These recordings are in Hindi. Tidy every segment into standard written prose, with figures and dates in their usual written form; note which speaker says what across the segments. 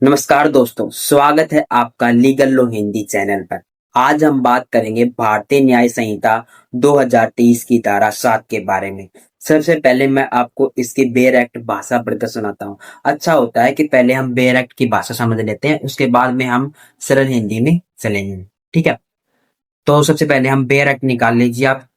Speaker 1: नमस्कार दोस्तों, स्वागत है आपका लीगल लो हिंदी चैनल पर। आज हम बात करेंगे भारतीय न्याय संहिता 2023 की धारा 7 के बारे में। सबसे पहले मैं आपको इसकी बेयर एक्ट भाषा पढ़कर सुनाता हूँ। अच्छा होता है कि पहले हम बेयर एक्ट की भाषा समझ लेते हैं, उसके बाद में हम सरल हिंदी में चलेंगे। ठीक है, तो सबसे पहले हम बेयर एक्ट निकाल लीजिए आप।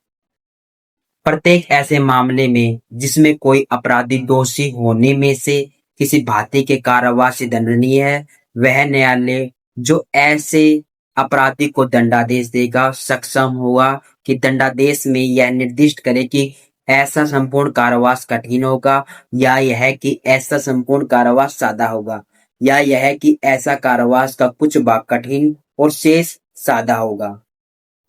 Speaker 1: प्रत्येक ऐसे मामले में जिसमें कोई अपराधी दोषी होने में से किसी भांति के कारावास से दंडनीय है, वह न्यायालय जो ऐसे अपराधी को दंडादेश देगा सक्षम होगा कि दंडादेश में यह निर्दिष्ट करे कि ऐसा संपूर्ण कारावास कठिन होगा या यह कि ऐसा संपूर्ण कारावास सादा होगा या यह कि ऐसा कारावास का कुछ भाग कठिन और शेष सादा होगा।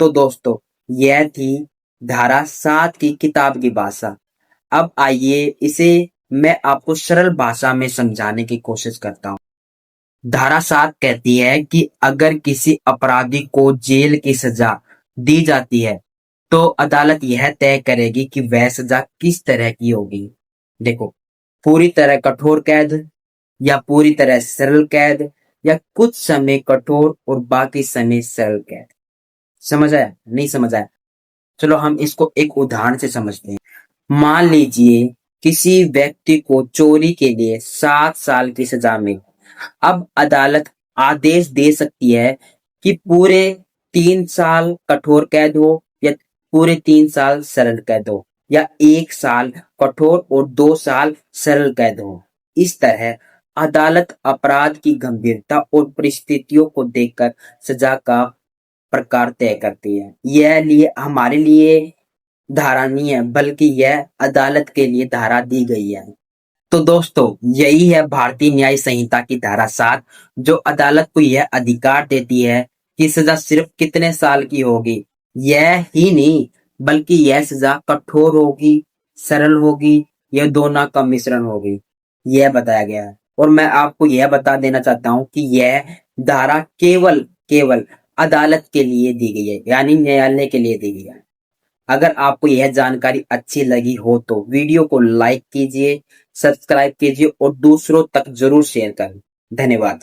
Speaker 1: तो दोस्तों, यह थी धारा 7 की किताब की भाषा। अब आइए इसे मैं आपको सरल भाषा में समझाने की कोशिश करता हूँ। धारा 7 कहती है कि अगर किसी अपराधी को जेल की सजा दी जाती है तो अदालत यह तय करेगी कि वह सजा किस तरह की होगी। देखो, पूरी तरह कठोर कैद या पूरी तरह सरल कैद या कुछ समय कठोर और बाकी समय सरल कैद। समझ आया? नहीं समझ आया? चलो हम इसको एक उदाहरण से समझते हैं। मान लीजिए किसी व्यक्ति को चोरी के लिए 7 साल की सजा मिली। अब अदालत आदेश दे सकती है कि पूरे 3 साल कठोर कैद हो या पूरे 3 साल सरल कैद हो या 1 साल कठोर और 2 साल सरल कैद हो। इस तरह अदालत अपराध की गंभीरता और परिस्थितियों को देखकर सजा का प्रकार तय करती है। यह लिए हमारे लिए धारा नहीं है, बल्कि यह अदालत के लिए धारा दी गई है। तो दोस्तों, यही है भारतीय न्याय संहिता की धारा 7, जो अदालत को यह अधिकार देती है कि सजा सिर्फ कितने साल की होगी। यह ही नहीं, बल्कि यह सजा कठोर होगी, सरल होगी या दोनों का मिश्रण होगी, यह बताया गया है। और मैं आपको यह बता देना चाहता हूं कि यह धारा केवल केवल अदालत के लिए दी गई है, यानी न्यायालय के लिए दी गई है। अगर आपको यह जानकारी अच्छी लगी हो तो वीडियो को लाइक कीजिए, सब्सक्राइब कीजिए और दूसरों तक जरूर शेयर करें। धन्यवाद।